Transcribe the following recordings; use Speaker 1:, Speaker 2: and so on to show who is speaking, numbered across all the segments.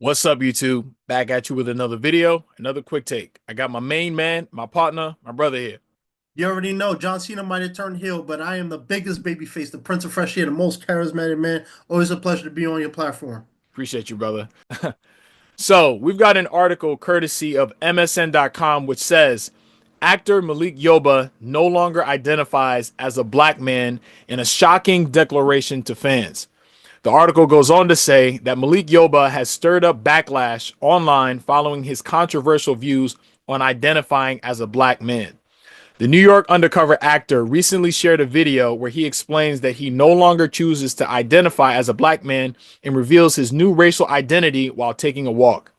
Speaker 1: What's up, YouTube? Back at you with another video, another quick take. I got my main man, my partner, my brother here.
Speaker 2: You already know John Cena might have turned heel, but I am the biggest babyface, the Prince of Fresh Air, the most charismatic man. Always a pleasure to be on your platform.
Speaker 1: Appreciate you, brother. So, we've got an article courtesy of MSN.com which says actor Malik Yoba no longer identifies as a black man in a shocking declaration to fans. The article goes on to say that Malik Yoba has stirred up backlash online following his controversial views on identifying as a black man. The New York undercover actor recently shared a video where he explains that he no longer chooses to identify as a black man and reveals his new racial identity while taking a walk.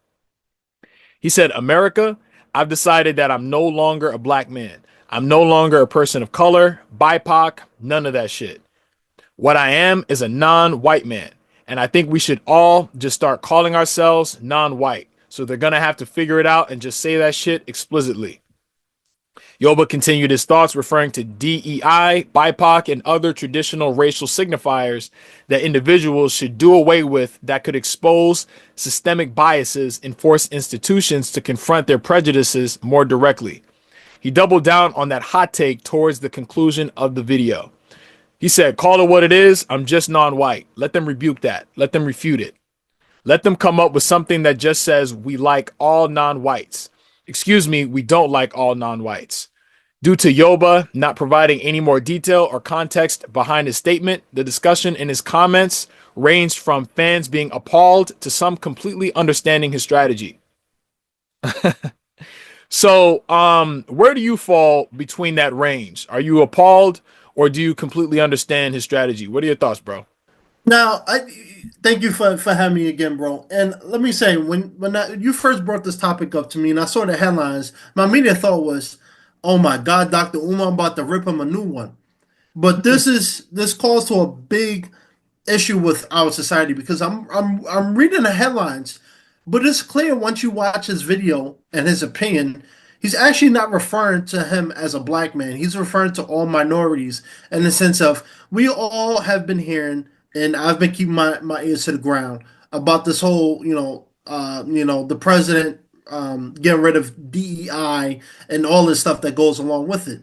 Speaker 1: He said, America, I've decided that I'm no longer a black man. I'm no longer a person of color, BIPOC, none of that shit. What I am is a non-white man. And I think we should all just start calling ourselves non-white. So they're going to have to figure it out and just say that shit explicitly. Yoba continued his thoughts, referring to DEI, BIPOC, and other traditional racial signifiers that individuals should do away with that could expose systemic biases and force institutions to confront their prejudices more directly. He doubled down on that hot take towards the conclusion of the video. He said, call it what it is, I'm just non-white. Let them rebuke that. Let them refute it. Let them come up with something that just says we like all non-whites. Excuse me, we don't like all non-whites. Due to Yoba not providing any more detail or context behind his statement, the discussion in his comments ranged from fans being appalled to some completely understanding his strategy. So, where do you fall between that range? Are you appalled or do you completely understand his strategy? What are your thoughts, bro?
Speaker 2: Now, I thank you for having me again, bro. And let me say, you first brought this topic up to me, and I saw the headlines, my immediate thought was, "Oh my God, Dr. Umar, I'm about to rip him a new one." But this calls to a big issue with our society because I'm reading the headlines, but it's clear once you watch his video and his opinion, he's actually not referring to him as a black man. He's referring to all minorities in the sense of we all have been hearing, and I've been keeping my ears to the ground about this whole, the president getting rid of DEI and all this stuff that goes along with it.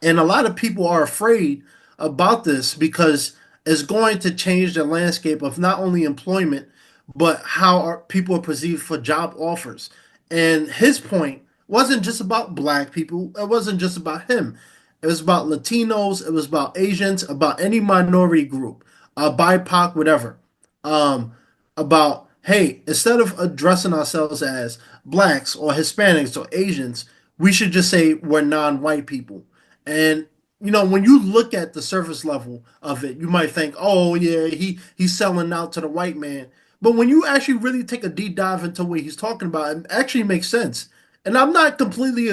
Speaker 2: And a lot of people are afraid about this because it's going to change the landscape of not only employment, but how people are perceived for job offers. And his point wasn't just about black people, it wasn't just about him. It was about Latinos, it was about Asians, about any minority group, BIPOC, whatever. Um, about, hey, instead of addressing ourselves as blacks or Hispanics or Asians, we should just say we're non white people. And when you look at the surface level of it, you might think, "Oh yeah, he's selling out to the white man." But when you actually really take a deep dive into what he's talking about, it actually makes sense. And I'm not completely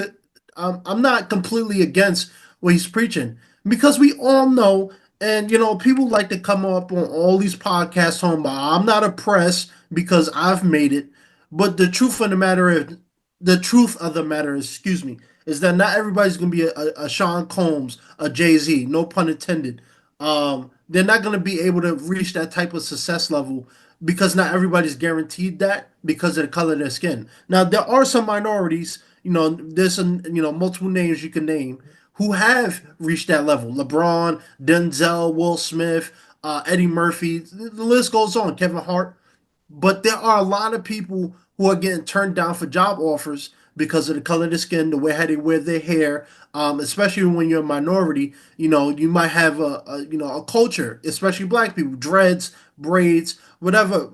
Speaker 2: against what he's preaching because we all know, and people like to come up on all these podcasts talking about I'm not oppressed because I've made it. But the truth of the matter is, excuse me, is that not everybody's going to be a Sean Combs, a Jay-Z, no pun intended. They're not going to be able to reach that type of success level because not everybody's guaranteed that because of the color of their skin. Now, there are some minorities, there's some, multiple names you can name who have reached that level. LeBron, Denzel, Will Smith, Eddie Murphy, the list goes on, Kevin Hart. But there are a lot of people who are getting turned down for job offers because of the color of the skin, the way how they wear their hair. Especially when you're a minority, you might have a culture, especially black people, dreads, braids, whatever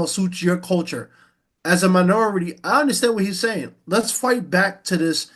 Speaker 2: suits your culture. As a minority, I understand what he's saying. Let's fight back to this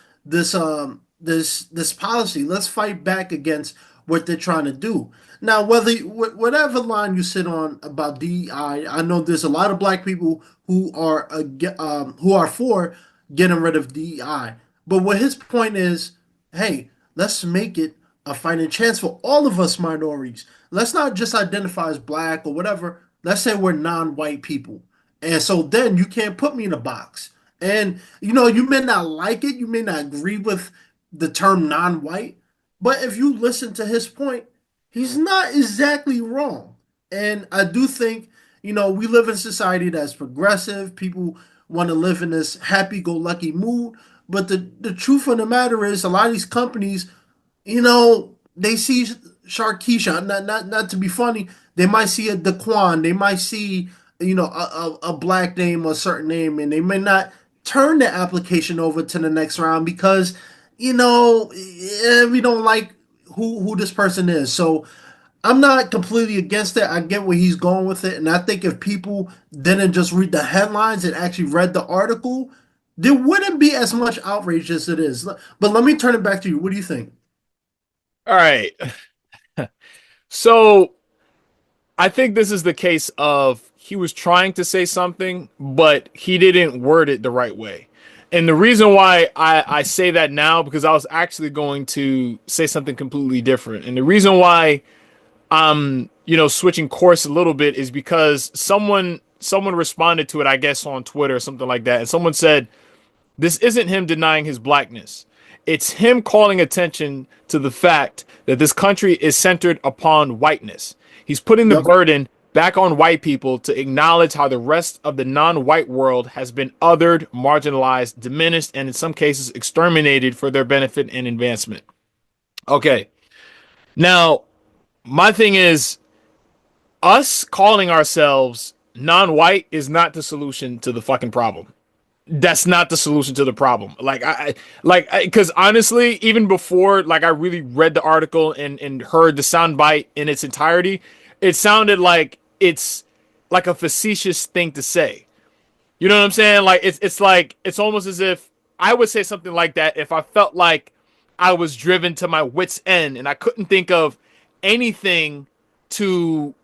Speaker 2: policy. Let's fight back against what they're trying to do. Now, whatever line you sit on about DEI, I know there's a lot of black people who are for getting rid of DEI. But what his point is, hey, let's make it a fighting chance for all of us minorities. Let's not just identify as black or whatever. Let's say we're non-white people. And so then you can't put me in a box. And you may not like it, you may not agree with the term non-white, but if you listen to his point, he's not exactly wrong. And I do think, we live in a society that's progressive. People want to live in this happy-go-lucky mood. But the truth of the matter is, a lot of these companies, they see Sharkeisha, not to be funny, they might see a Daquan, they might see, a black name or a certain name, and they may not turn the application over to the next round because, we don't like who this person is. So I'm not completely against it. I get where he's going with it, and I think if people didn't just read the headlines and actually read the article, there wouldn't be as much outrage as it is. But let me turn it back to you. What do you think?
Speaker 1: All right. So I think this is the case of he was trying to say something, but he didn't word it the right way. And the reason why I say that now, because I was actually going to say something completely different. And the reason why I'm, switching course a little bit is because someone responded to it, I guess, on Twitter or something like that. And someone said, this isn't him denying his blackness. It's him calling attention to the fact that this country is centered upon whiteness. He's putting the
Speaker 2: Yep.
Speaker 1: burden back on white people to acknowledge how the rest of the non-white world has been othered, marginalized, diminished, and in some cases exterminated for their benefit and advancement. Okay. Now, my thing is, us calling ourselves non-white is not the solution to the fucking problem. That's not the solution to the problem. Because honestly, even before I really read the article and heard the soundbite in its entirety, it sounded like it's like a facetious thing to say. You know what I'm saying? Like it's like it's almost as if I would say something like that if I felt like I was driven to my wits end and I couldn't think of anything to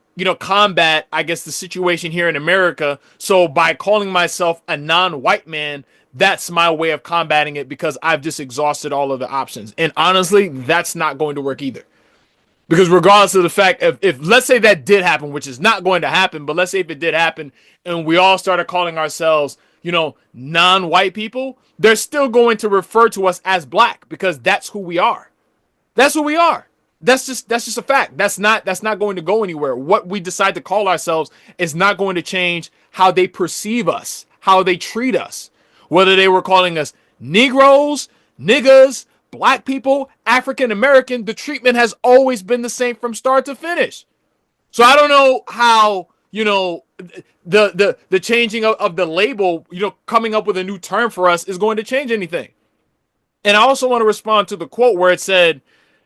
Speaker 1: combat, I guess, the situation here in America. So by calling myself a non-white man, that's my way of combating it because I've just exhausted all of the options. And honestly, that's not going to work either. Because regardless of the fact, if let's say that did happen, which is not going to happen, but let's say if it did happen and we all started calling ourselves, non-white people, they're still going to refer to us as black because that's who we are. That's who we are. That's just a fact. That's not going to go anywhere. What we decide to call ourselves is not going to change how they perceive us, how they treat us. Whether they were calling us Negroes, niggas, black people, African American, the treatment has always been the same from start to finish. So I don't know how, the changing of the label, coming up with a new term for us is going to change anything. And I also want to respond to the quote where it said,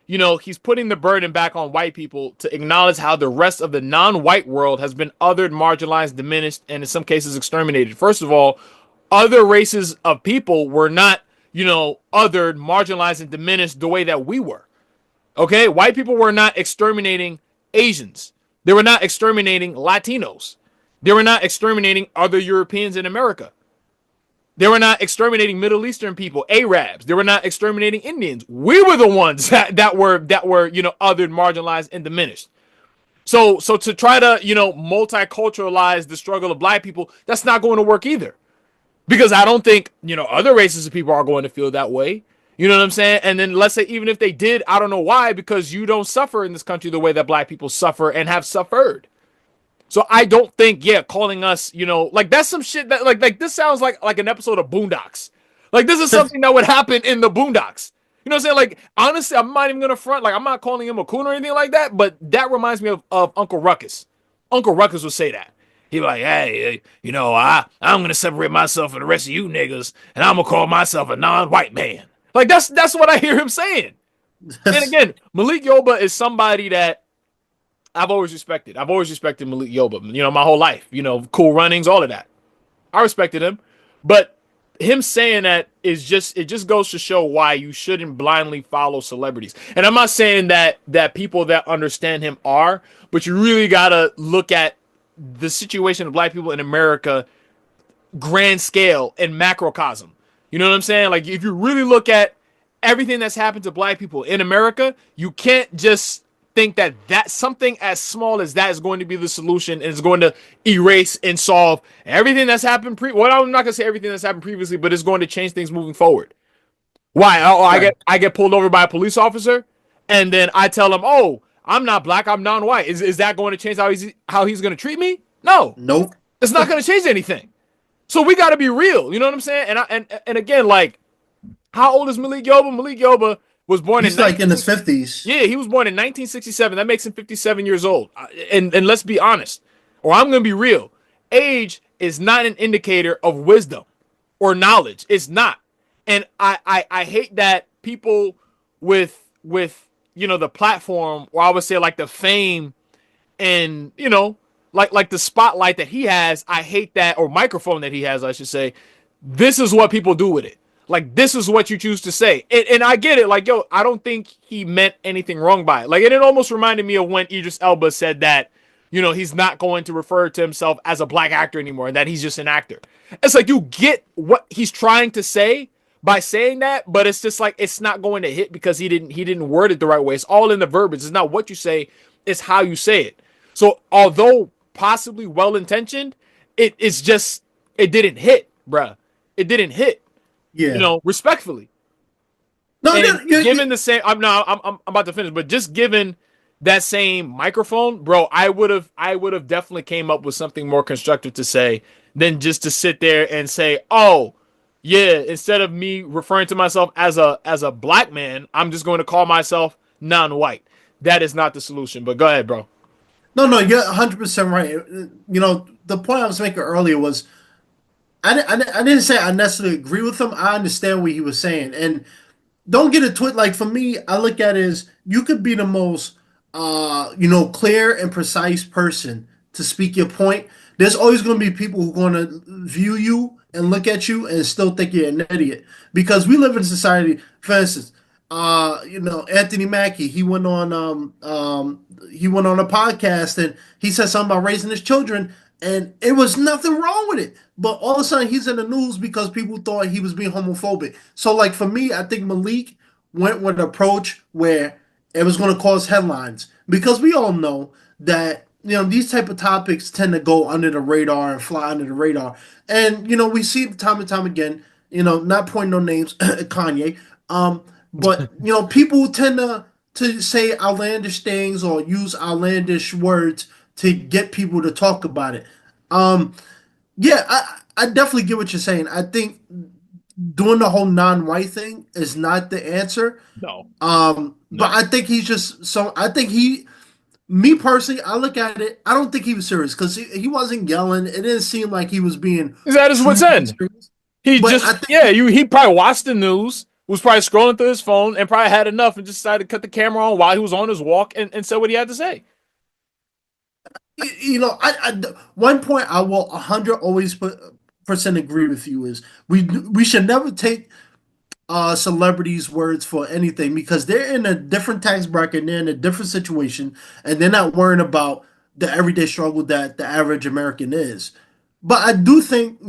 Speaker 1: he's putting the burden back on white people to acknowledge how the rest of the non-white world has been othered, marginalized, diminished, and in some cases exterminated. First of all, other races of people were not, othered, marginalized, and diminished the way that we were. Okay? White people were not exterminating Asians. They were not exterminating Latinos. They were not exterminating other Europeans in America. They were not exterminating Middle Eastern people, Arabs. They were not exterminating Indians. We were the ones that were othered, marginalized, and diminished. So to try to multiculturalize the struggle of black people, that's not going to work either. Because I don't think other races of people are going to feel that way. You know what I'm saying? And then let's say even if they did, I don't know why, because you don't suffer in this country the way that black people suffer and have suffered. So I don't think, yeah, calling us, like that's some shit that like this sounds like an episode of Boondocks. Like this is something that would happen in the Boondocks. You know what I'm saying? Like honestly, I'm not even gonna front. Like I'm not calling him a coon or anything like that, but that reminds me of Uncle Ruckus. Uncle Ruckus would say that. He'd be like, hey, I'm gonna separate myself from the rest of you niggas, and I'm gonna call myself a non-white man. Like that's what I hear him saying. And again, Malik Yoba is somebody that I've always respected. I've always respected Malik Yoba, my whole life. Cool runnings, all of that. I respected him. But him saying that it just goes to show why you shouldn't blindly follow celebrities. And I'm not saying that people that understand him are, but you really gotta look at the situation of black people in America grand scale and macrocosm. You know what I'm saying? Like if you really look at everything that's happened to black people in America, you can't just think that something as small as that is going to be the solution and is going to erase and solve everything that's happened well, I'm not going to say everything that's happened previously, but it's going to change things moving forward. Why? Oh, I
Speaker 2: Right.
Speaker 1: get pulled over by a police officer and then I tell him, "Oh, I'm not black, I'm non-white." Is that going to change how he's going to treat me? No,
Speaker 2: Nope.
Speaker 1: it's not going to change anything. So we got to be real. You know what I'm saying? And again, like, how old is Malik Yoba? Malik Yoba was born in
Speaker 2: He's like in his
Speaker 1: 1960.
Speaker 2: 50s.
Speaker 1: Yeah, he was born in 1967. That makes him 57 years old. And let's be honest, or I'm going to be real. Age is not an indicator of wisdom or knowledge. It's not. And I hate that people with the platform, or I would say like the fame and like the spotlight that he has, I hate that, or microphone that he has, I should say. This is what people do with it. Like, this is what you choose to say. And I get it. Like, yo, I don't think he meant anything wrong by it. Like, and it almost reminded me of when Idris Elba said that, he's not going to refer to himself as a black actor anymore and that he's just an actor. It's like, you get what he's trying to say by saying that, but it's just like, it's not going to hit because he didn't word it the right way. It's all in the verbiage. It's not what you say, it's how you say it. So although possibly well intentioned, it's just, it didn't hit, bruh. It didn't hit,
Speaker 2: Yeah.
Speaker 1: respectfully.
Speaker 2: No, no,
Speaker 1: And given the same, I'm about to finish, but just given that same microphone, bro, I would have definitely came up with something more constructive to say than just to sit there and say, oh, yeah, instead of me referring to myself as a black man, I'm just going to call myself non-white. That is not the solution. But go ahead, bro.
Speaker 2: no, you're 100% right. The point I was making earlier was I didn't say I necessarily agree with him. I understand what he was saying. And don't get it twisted. Like for me, I look at it as you could be the most clear and precise person to speak your point. There's always going to be people who are going to view you and look at you and still think you're an idiot because we live in a society. For instance, Anthony Mackie, he went on a podcast and he said something about raising his children, and it was nothing wrong with it. But all of a sudden, he's in the news because people thought he was being homophobic. So, like for me, I think Malik went with an approach where it was going to cause headlines because we all know that these type of topics tend to go under the radar and fly under the radar, and we see it time and time again. Not pointing no names, Kanye, but people tend to say outlandish things or use outlandish words to get people to talk about it. Yeah, I definitely get what you're saying. I think doing the whole non-white thing is not the answer.
Speaker 1: No,
Speaker 2: But
Speaker 1: no.
Speaker 2: I think he's just so. I think me personally, I look at it. I don't think he was serious because he wasn't yelling. It didn't seem like he was being
Speaker 1: Is that his what's
Speaker 2: truly
Speaker 1: end?
Speaker 2: serious.
Speaker 1: He
Speaker 2: But I
Speaker 1: just,
Speaker 2: think
Speaker 1: yeah, he probably watched the news, was probably scrolling through his phone, and probably had enough and just decided to cut the camera on while he was on his walk and said what he had to say.
Speaker 2: one point I will 100 always percent agree with you is we should never take celebrities' words for anything because they're in a different tax bracket, they're in a different situation, and they're not worrying about the everyday struggle that the average American is. But I do think,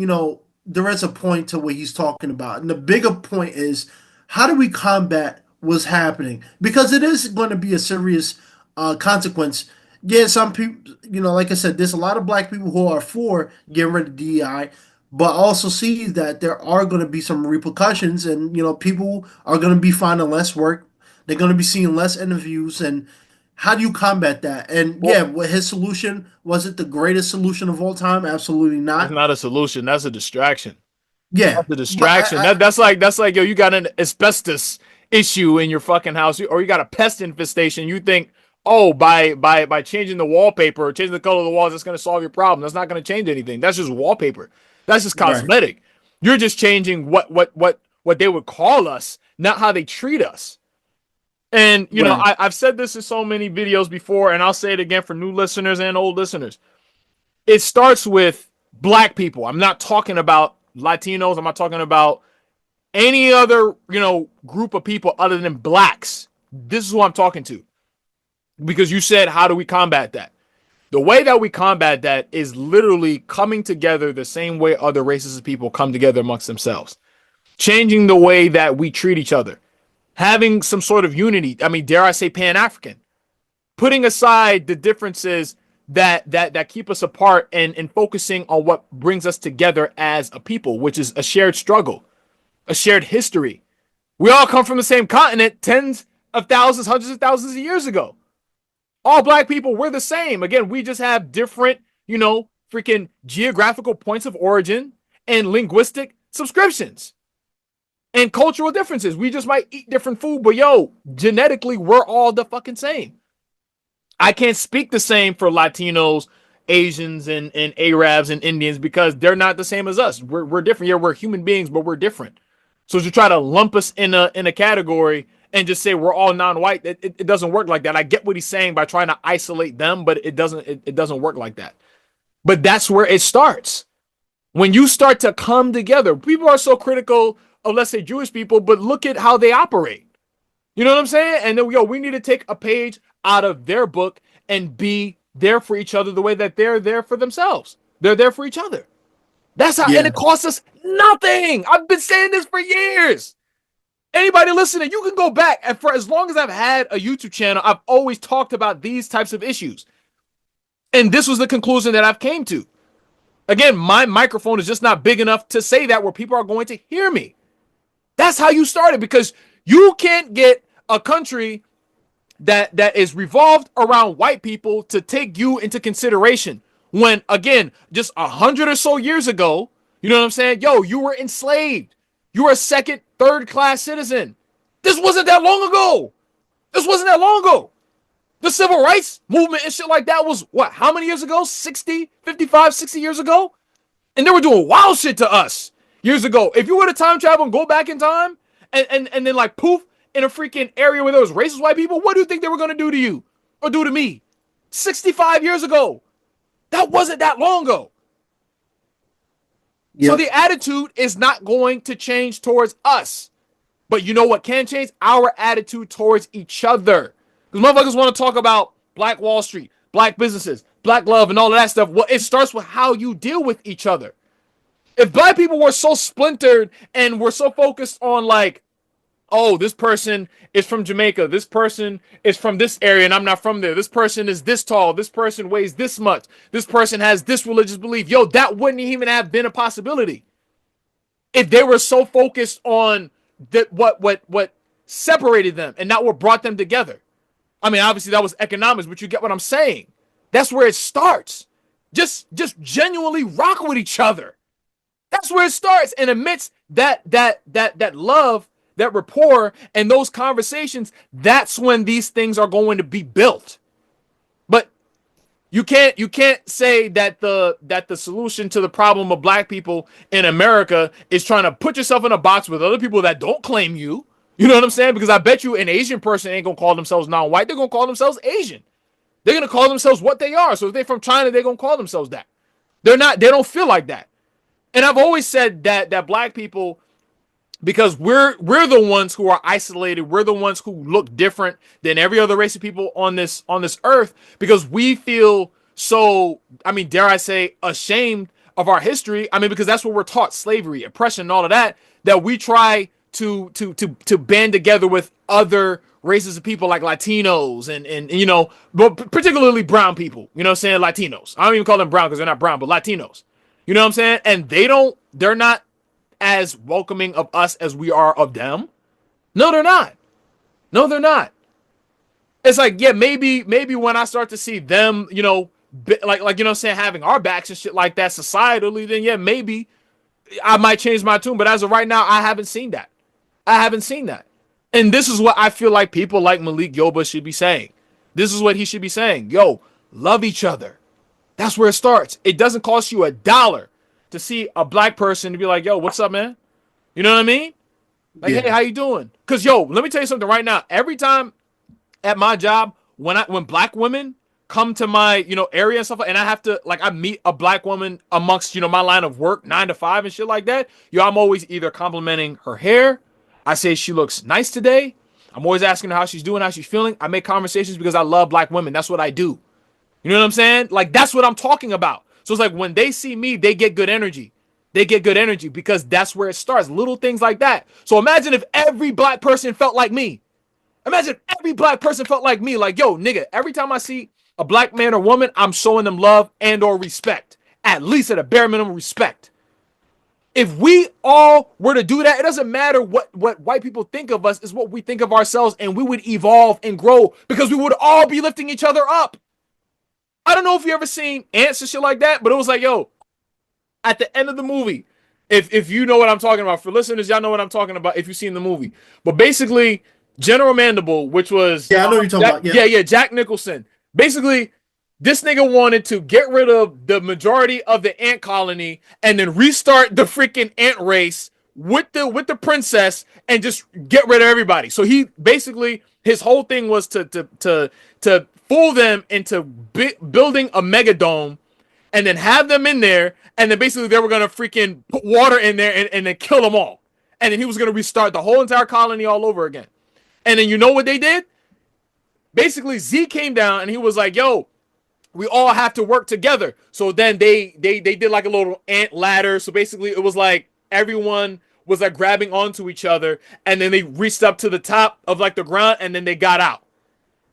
Speaker 2: there is a point to what he's talking about. And the bigger point is how do we combat what's happening? Because it is going to be a serious consequence. Yeah, some people, like I said, there's a lot of black people who are for getting rid of DEI, but also see that there are going to be some repercussions, and people are going to be finding less work. They're going to be seeing less interviews, and how do you combat that? And yeah,
Speaker 1: Well,
Speaker 2: what his solution was it the greatest solution of all time? Absolutely
Speaker 1: it's
Speaker 2: not.
Speaker 1: not a solution. That's a distraction.
Speaker 2: Yeah,
Speaker 1: That's a
Speaker 2: but
Speaker 1: distraction. That's like yo, you got an asbestos issue in your fucking house, or you got a pest infestation. You think, oh, by changing the wallpaper or changing the color of the walls, that's gonna solve your problem. That's not gonna change anything. That's just wallpaper. That's just
Speaker 2: right,
Speaker 1: cosmetic. You're just changing what they would call us, not how they treat us. And
Speaker 2: right,
Speaker 1: I've said this in so many videos before, and I'll say it again for new listeners and old listeners. It starts with black people. I'm not talking about Latinos. I'm not talking about any other, group of people other than blacks. This is who I'm talking to. Because you said, how do we combat that? The way that we combat that is literally coming together the same way other races of people come together amongst themselves. Changing the way that we treat each other. Having some sort of unity. I mean, dare I say Pan-African. Putting aside the differences that keep us apart and focusing on what brings us together as a people, which is a shared struggle, a shared history. We all come from the same continent tens of thousands, hundreds of thousands of years ago. All black people, we're the same. Again, we just have different, freaking geographical points of origin and linguistic subscriptions and cultural differences. We just might eat different food, but yo, genetically, we're all the fucking same. I can't speak the same for Latinos, Asians, and Arabs and Indians because they're not the same as us. We're different. Yeah, we're human beings, but we're different. So to try to lump us in a category and just say we're all non-white, it doesn't work like that. I get what he's saying by trying to isolate them, but it doesn't work like that. But that's where it starts. When you start to come together, people are so critical of, let's say, Jewish people, but look at how they operate. You know what I'm saying? And then, yo, we need to take a page out of their book and be there for each other the way that they're there for themselves. They're there for each other. That's how, and
Speaker 2: Yeah.
Speaker 1: it costs us nothing. I've been saying this for years. Anybody listening, you can go back, and for as long as I've had a YouTube channel, I've always talked about these types of issues. And this was the conclusion that I've came to. Again, my microphone is just not big enough to say that where people are going to hear me. That's how you started, because you can't get a country that is revolved around white people to take you into consideration when, again, just 100 or so years ago, you know what I'm saying? Yo, you were enslaved. You were a second, third class citizen. This wasn't that long ago. This wasn't that long ago. The civil rights movement and shit like that was what? How many years ago? 60, 55, 60 years ago? And they were doing wild shit to us years ago. If you were to time travel and go back in time and then like poof in a freaking area where there was racist white people, what do you think they were going to do to you or do to me? 65 years ago. That wasn't that long ago. Yep. So the attitude is not going to change towards us. But you know what can change? Our attitude towards each other. Because motherfuckers want to talk about Black Wall Street, black businesses, black love, and all of that stuff. Well, it starts with how you deal with each other. If black people were so splintered and were so focused on like, oh, this person is from Jamaica, this person is from this area and I'm not from there, this person is this tall, this person weighs this much, this person has this religious belief, yo, that wouldn't even have been a possibility. If they were so focused on that what separated them and not what brought them together. I mean, obviously that was economics, but you get what I'm saying. That's where it starts. Just genuinely rock with each other. That's where it starts. And amidst that love, that rapport, and those conversations, that's when these things are going to be built. But you can't say that the solution to the problem of black people in America is trying to put yourself in a box with other people that don't claim you. You know what I'm saying? Because I bet you an Asian person ain't gonna call themselves non-white. They're gonna call themselves Asian. They're gonna call themselves what they are. So if they're from China, they're gonna call themselves that. They're not. They don't feel like that. And I've always said that black people, because we're the ones who are isolated, we're the ones who look different than every other race of people on this earth, because we feel so, I mean, dare I say, ashamed of our history. I mean, because that's what we're taught: slavery, oppression, and all of that. That we try to band together with other races of people like Latinos and you know, but particularly brown people. You know what I'm saying? Latinos. I don't even call them brown because they're not brown, but Latinos. You know what I'm saying? And they're not as welcoming of us as we are of them. No, they're not. No, they're not. It's like, yeah, maybe when I start to see them, you know, like you know what I'm saying, having our backs and shit like that societally, then yeah, maybe I might change my tune. But as of right now, I haven't seen that. I haven't seen that. And this is what I feel like people like Malik Yoba should be saying. This is what he should be saying. Yo, love each other. That's where it starts. It doesn't cost you $1 to see a black person to be like, yo, what's up, man? You know what I mean? Like, yeah. Hey, how you doing? Because, yo, let me tell you something right now. Every time at my job, when black women come to my, you know, area and stuff, and I have to, like, I meet a black woman amongst, you know, my line of work, 9 to 5 and shit like that, yo, I'm always either complimenting her hair. I say she looks nice today. I'm always asking her how she's doing, how she's feeling. I make conversations because I love black women. That's what I do. You know what I'm saying? Like, that's what I'm talking about. So it's like when they see me, they get good energy. They get good energy because that's where it starts. Little things like that. So imagine if every black person felt like me. Imagine if every black person felt like me. Like, yo, nigga, every time I see a black man or woman, I'm showing them love and or respect. At least at a bare minimum respect. If we all were to do that, it doesn't matter what white people think of us, it's what we think of ourselves, and we would evolve and grow because we would all be lifting each other up. I don't know if you ever seen Ants and shit like that, but it was like, yo, at the end of the movie, if you know what I'm talking about, for listeners, y'all know what I'm talking about if you've seen the movie. But basically, General Mandible, which was
Speaker 2: Yeah, I know what you're talking about.
Speaker 1: Yeah,
Speaker 2: Yep.
Speaker 1: yeah, Jack Nicholson. Basically, this nigga wanted to get rid of the majority of the ant colony and then restart the freaking ant race with the princess and just get rid of everybody. So he basically his whole thing was to fool them into building a megadome and then have them in there, and then basically they were gonna freaking put water in there and then kill them all. And then he was gonna restart the whole entire colony all over again. And then you know what they did? Basically, Z came down and he was like, yo, we all have to work together. So then they did like a little ant ladder. So basically it was like everyone was like grabbing onto each other, and then they reached up to the top of like the ground, and then they got out.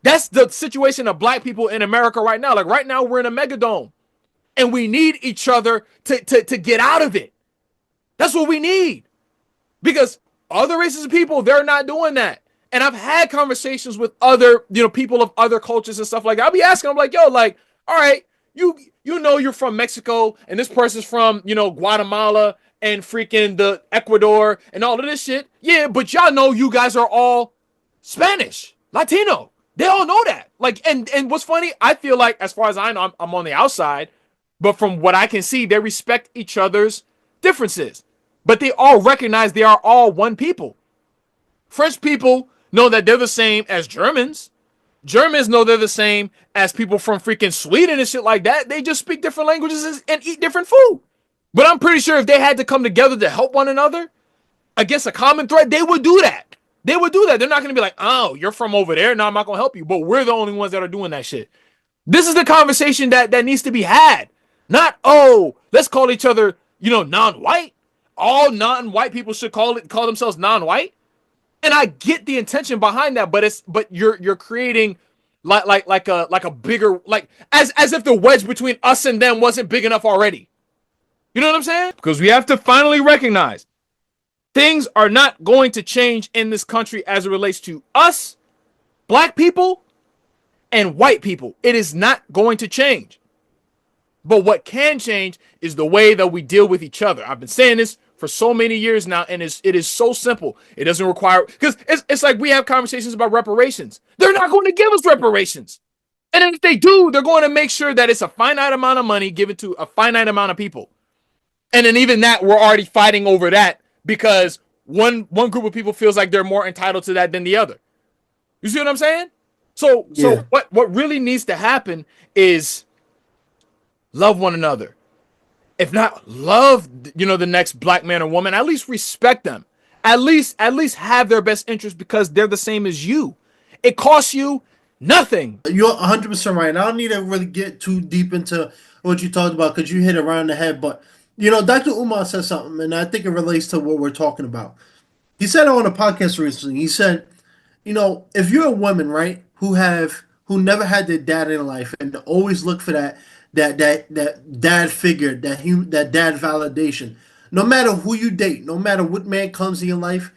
Speaker 1: That's the situation of black people in America right now. Like right now we're in a megadome and we need each other to get out of it. That's what we need. Because other races of people, they're not doing that. And I've had conversations with other, people of other cultures and stuff like that. I'll be asking, I'm like, yo, like, all right, you know you're from Mexico and this person's from, Guatemala and freaking the Ecuador and all of this shit. Yeah, but y'all know you guys are all Spanish, Latino. They all know that. Like, and what's funny, I feel like, as far as I know, I'm on the outside, but from what I can see, they respect each other's differences. But they all recognize they are all one people. French people know that they're the same as Germans. Germans know they're the same as people from freaking Sweden and shit like that. They just speak different languages and eat different food. But I'm pretty sure if they had to come together to help one another against a common threat, they would do that. They would do that. They're not going to be like, oh, you're from over there. No, I'm not going to help you. But we're the only ones that are doing that shit. This is the conversation that needs to be had. Not, oh, let's call each other, non-white. All non-white people should call themselves non-white. And I get the intention behind that, but you're creating like a bigger, like as if the wedge between us and them wasn't big enough already. You know what I'm saying? Because we have to finally recognize things are not going to change in this country as it relates to us, black people, and white people. It is not going to change. But what can change is the way that we deal with each other. I've been saying this for so many years now, and it is so simple. It doesn't require, because it's like we have conversations about reparations. They're not going to give us reparations. And then if they do, they're going to make sure that it's a finite amount of money given to a finite amount of people. And then even that, we're already fighting over that because one group of people feels like they're more entitled to that than the other. You see what I'm saying? So
Speaker 2: Yeah.
Speaker 1: what really needs to happen is love one another. If not love, the next black man or woman, at least respect them. At least have their best interest because they're the same as you. It costs you nothing.
Speaker 2: You're 100% right. And I don't need to really get too deep into what you talked about because you hit around the head. But, Dr. Umar said something, and I think it relates to what we're talking about. He said it on a podcast recently. He said, if you're a woman, right, who never had their dad in life and always look for that dad figure, that dad validation. No matter who you date, no matter what man comes in your life,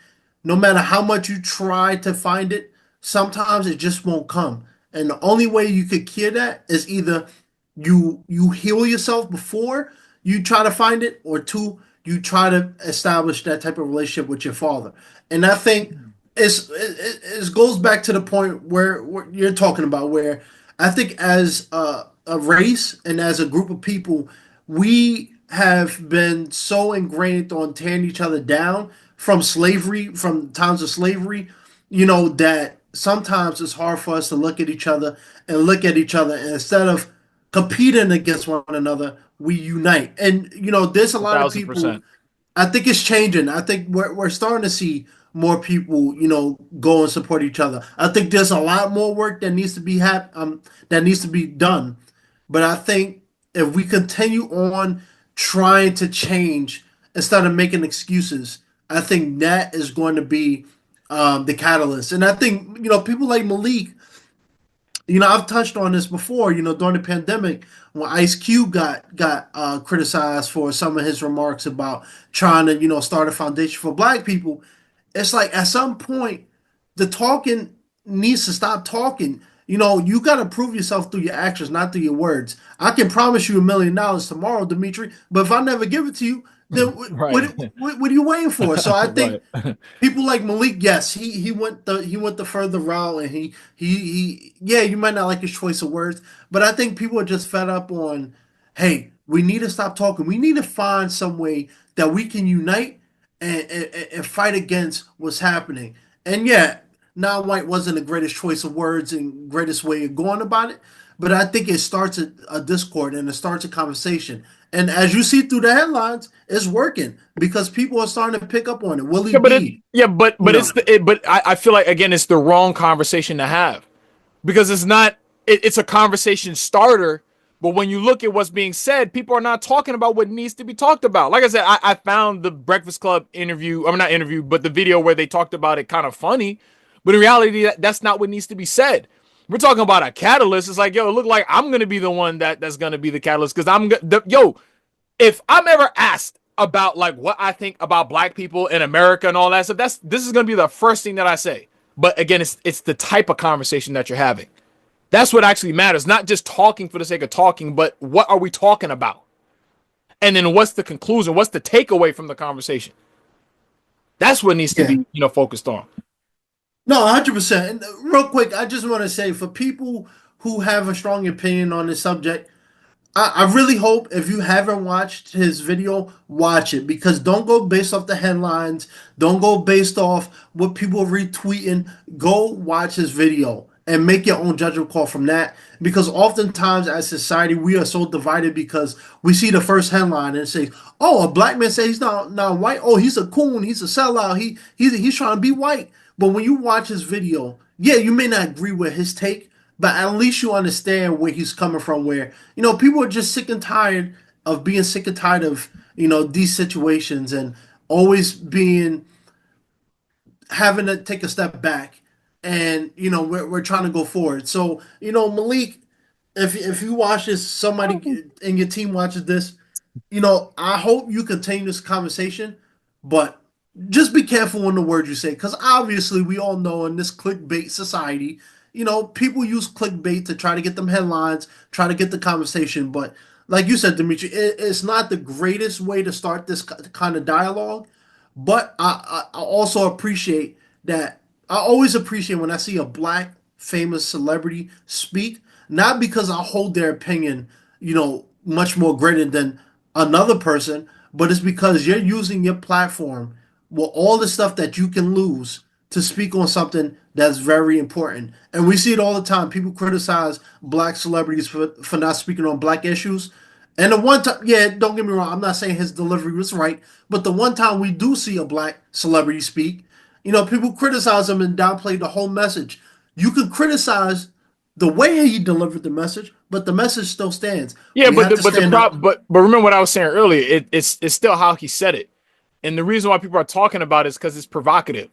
Speaker 2: no matter how much you try to find it, sometimes it just won't come. And the only way you could cure that is either you heal yourself before you try to find it, or two, you try to establish that type of relationship with your father. And I think it goes back to the point where you're talking about, where I think as a race and as a group of people, we have been so ingrained on tearing each other down from slavery, from times of slavery, that sometimes it's hard for us to look at each other and instead of competing against one another, we unite. And there's a
Speaker 1: A
Speaker 2: lot of
Speaker 1: thousand
Speaker 2: people.
Speaker 1: percent.
Speaker 2: I think it's changing. I think we're starting to see more people, go and support each other. I think there's a lot more work that needs to that needs to be done. But I think if we continue on trying to change instead of making excuses, I think that is going to be the catalyst. And I think people like Malik, I've touched on this before. During the pandemic, when Ice Cube got criticized for some of his remarks about trying to start a foundation for Black people, it's like at some point the talking needs to stop talking. You got to prove yourself through your actions, not through your words. I can promise you $1 million tomorrow, Dimitri, but if I never give it to you, then
Speaker 1: Right.
Speaker 2: what are you waiting for? So I think
Speaker 1: Right.
Speaker 2: people like Malik, yes, he went the further route, and he yeah, you might not like his choice of words, but I think people are just fed up on, hey, we need to stop talking. We need to find some way that we can unite and fight against what's happening. And yeah, non-white wasn't the greatest choice of words and greatest way of going about it, but I think it starts a discord and it starts a conversation. And as you see through the headlines, it's working because people are starting to pick up on it. Willie
Speaker 1: Yeah, but it
Speaker 2: B,
Speaker 1: yeah, but
Speaker 2: you
Speaker 1: but it's
Speaker 2: know,
Speaker 1: the it, but I feel like again it's the wrong conversation to have because it's not it's a conversation starter. But when you look at what's being said, people are not talking about what needs to be talked about. Like I said, I found the Breakfast Club interview, I mean not interview, but the video where they talked about it kind of funny. But in reality, that's not what needs to be said. We're talking about a catalyst. It's like, yo, it look like I'm gonna be the one that's gonna be the catalyst because yo, if I'm ever asked about like what I think about black people in America and all that stuff, this is gonna be the first thing that I say. But again, it's the type of conversation that you're having. That's what actually matters. Not just talking for the sake of talking, but what are we talking about? And then what's the conclusion? What's the takeaway from the conversation? That's what needs to
Speaker 2: yeah.
Speaker 1: be, focused on.
Speaker 2: No, 100%. And real quick, I just want to say for people who have a strong opinion on this subject, I really hope if you haven't watched his video, watch it because don't go based off the headlines. Don't go based off what people are retweeting. Go watch his video and make your own judgment call from that. Because oftentimes as society, we are so divided because we see the first headline and it says, "Oh, a black man says he's not white. Oh, he's a coon. He's a sellout. He's trying to be white." But when you watch his video, yeah, you may not agree with his take, but at least you understand where he's coming from. Where people are just sick and tired of being sick and tired of these situations and always being having to take a step back, and we're trying to go forward. So Malik, if you watch this, somebody in your team watches this, I hope you continue this conversation, but just be careful on the words you say, because obviously we all know in this clickbait society, people use clickbait to try to get them headlines, try to get the conversation. But like you said, Dimitri, it's not the greatest way to start this kind of dialogue. But I also appreciate that. I always appreciate when I see a black famous celebrity speak, not because I hold their opinion, much more greater than another person, but it's because you're using your platform with all the stuff that you can lose to speak on something that's very important. And we see it all the time. People criticize black celebrities for not speaking on black issues. And the one time, yeah, don't get me wrong, I'm not saying his delivery was right, but the one time we do see a black celebrity speak, people criticize him and downplay the whole message. You could criticize the way he delivered the message, but the message still stands.
Speaker 1: Yeah,
Speaker 2: We
Speaker 1: but
Speaker 2: have
Speaker 1: the
Speaker 2: to
Speaker 1: but the
Speaker 2: stand up.
Speaker 1: prop but remember what I was saying earlier. It's still how he said it, and the reason why people are talking about it is because it's provocative.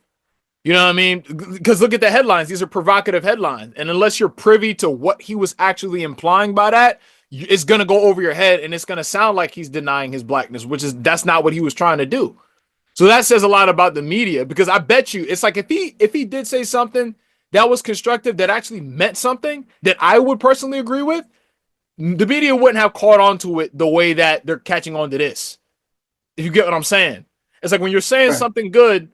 Speaker 1: You know what I mean? Because look at the headlines; these are provocative headlines, and unless you're privy to what he was actually implying by that, it's gonna go over your head, and it's gonna sound like he's denying his blackness, which is that's not what he was trying to do. So that says a lot about the media because I bet you it's like if he did say something that was constructive that actually meant something that I would personally agree with, the media wouldn't have caught on to it the way that they're catching on to this. If you get what I'm saying, it's like when you're saying
Speaker 2: Right.
Speaker 1: something good,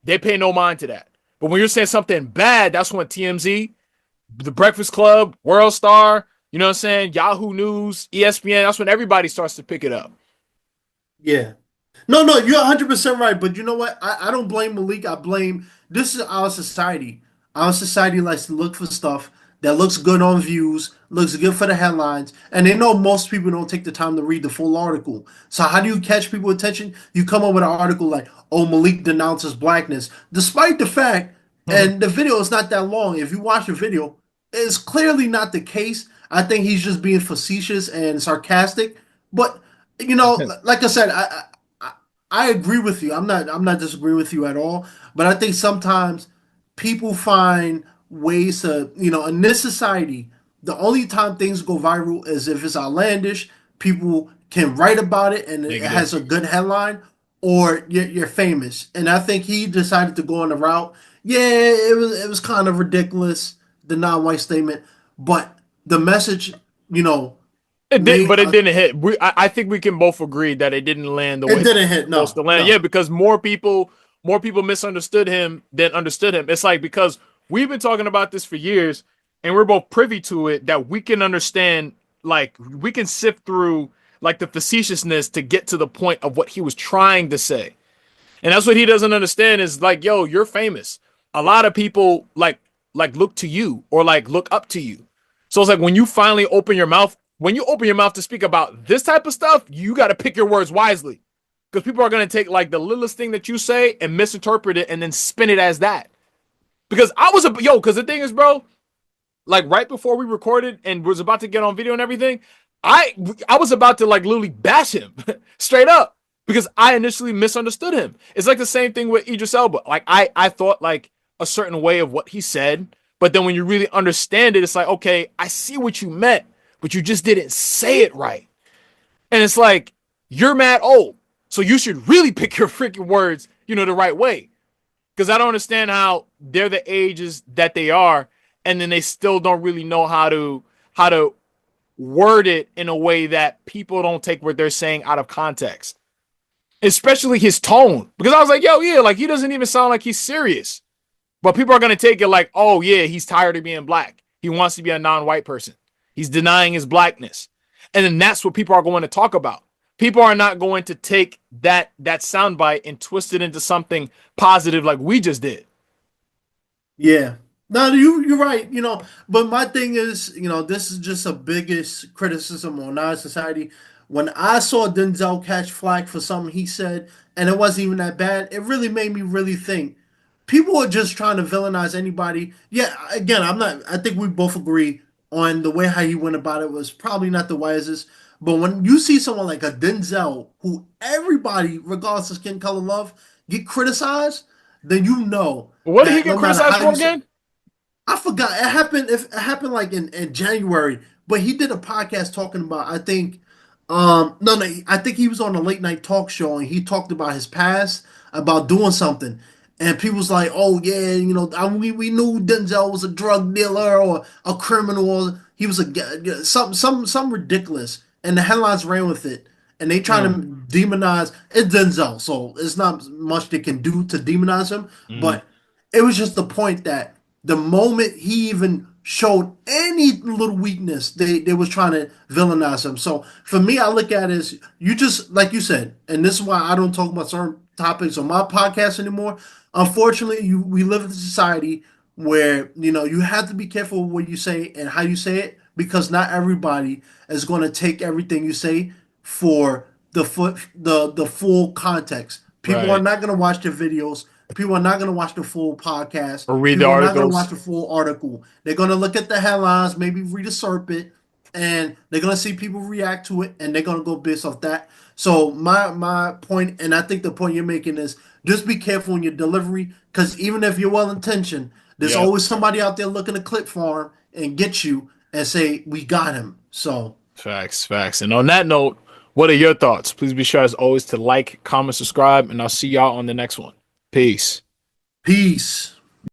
Speaker 1: they pay no mind to that. But when you're saying something bad, that's when TMZ, The Breakfast Club, World Star, you know what I'm saying, Yahoo News, ESPN, that's when everybody starts to pick it up.
Speaker 2: Yeah. No, no, you're 100% right. But you know what? I don't blame Malik. I blame this is our society. Our society likes to look for stuff that looks good on views, looks good for the headlines, and they know most people don't take the time to read the full article. So how do you catch people's attention? You come up with an article like, "Oh, Malik denounces blackness," despite the fact, and the video is not that long. If you watch the video, it's clearly not the case. I think he's just being facetious and sarcastic. But like I said, I agree with you. I'm not disagreeing with you at all. But I think sometimes people find ways to, in this society, the only time things go viral is if it's outlandish, people can write about it and it
Speaker 1: Negative.
Speaker 2: has a good headline, or you're famous. And I think he decided to go on the route. Yeah, it was kind of ridiculous, the non-white statement, but the message, you know,
Speaker 1: It did,
Speaker 2: made
Speaker 1: but it didn't hit. I think we can both agree that it didn't land the
Speaker 2: it
Speaker 1: way that
Speaker 2: didn't
Speaker 1: it was
Speaker 2: hit.
Speaker 1: supposed
Speaker 2: No,
Speaker 1: to land. Yeah,
Speaker 2: no.
Speaker 1: because more people misunderstood him than understood him. It's like because we've been talking about this for years, and we're both privy to it that we can understand. Like we can sift through like the facetiousness to get to the point of what he was trying to say. And that's what he doesn't understand is like, yo, you're famous. A lot of people like look to you or like look up to you. So it's like when you finally open your mouth, when you open your mouth to speak about this type of stuff, you got to pick your words wisely. Because people are going to take like the littlest thing that you say and misinterpret it and then spin it as that. Because I was because the thing is, bro, like right before we recorded and was about to get on video and everything, I I was about to like literally bash him straight up because I initially misunderstood him. It's like the same thing with Idris Elba. Like I thought like a certain way of what he said, but then when you really understand it, it's like okay, I see what you meant, but you just didn't say it right. And it's like you're mad old, so you should really pick your freaking words, the right way because I don't understand how they're the ages that they are, and then they still don't really know how to word it in a way that people don't take what they're saying out of context, especially his tone. Because I was like, yo, yeah, like he doesn't even sound like he's serious, but people are gonna take it like, oh yeah, he's tired of being black. He wants to be a non-white person. He's denying his blackness, and then that's what people are going to talk about. People are not going to take that soundbite and twist it into something positive like we just did.
Speaker 2: Yeah. No, you're right, but my thing is, this is just a biggest criticism on our society. When I saw Denzel catch flack for something he said, and it wasn't even that bad, it really made me really think. People are just trying to villainize anybody. Yeah, again, I think we both agree on the way how he went about it was probably not the wisest. But when you see someone like a Denzel, who everybody, regardless of skin color, love, get criticized, then you know
Speaker 1: What did he
Speaker 2: that
Speaker 1: get
Speaker 2: no matter
Speaker 1: criticized
Speaker 2: how
Speaker 1: for
Speaker 2: you say,
Speaker 1: again?
Speaker 2: I forgot it happened. If it happened like in January, but he did a podcast talking about. I think, no, no, I think he was on a late night talk show and he talked about his past, about doing something, and people was like, "Oh yeah, we knew Denzel was a drug dealer or a criminal. Or he was some ridiculous," and the headlines ran with it. And they trying
Speaker 1: Mm,
Speaker 2: to demonize it's Denzel, so it's not much they can do to demonize him.
Speaker 1: mm,
Speaker 2: But it was just the point that the moment he even showed any little weakness, they was trying to villainize him. So for me, I look at it as you just like you said, and this is why I don't talk about certain topics on my podcast anymore. Unfortunately, we live in a society where you have to be careful with what you say and how you say it because not everybody is going to take everything you say for the full context. People are
Speaker 1: right.
Speaker 2: not going to watch the videos. People are not going to watch the full podcast.
Speaker 1: Or read the
Speaker 2: People are not going to watch
Speaker 1: articles.
Speaker 2: the full article. They're going to look at the headlines, maybe read a serpent, and they're going to see people react to it, and they're going to go based off that. So my point, and I think the point you're making is just be careful in your delivery, because even if you're well intentioned, there's
Speaker 1: Yep.
Speaker 2: always somebody out there looking to clip farm and get you and say we got him. So
Speaker 1: Facts, facts. And on that note, what are your thoughts? Please be sure as always to like, comment, subscribe, and I'll see y'all on the next one. Peace.
Speaker 2: peace.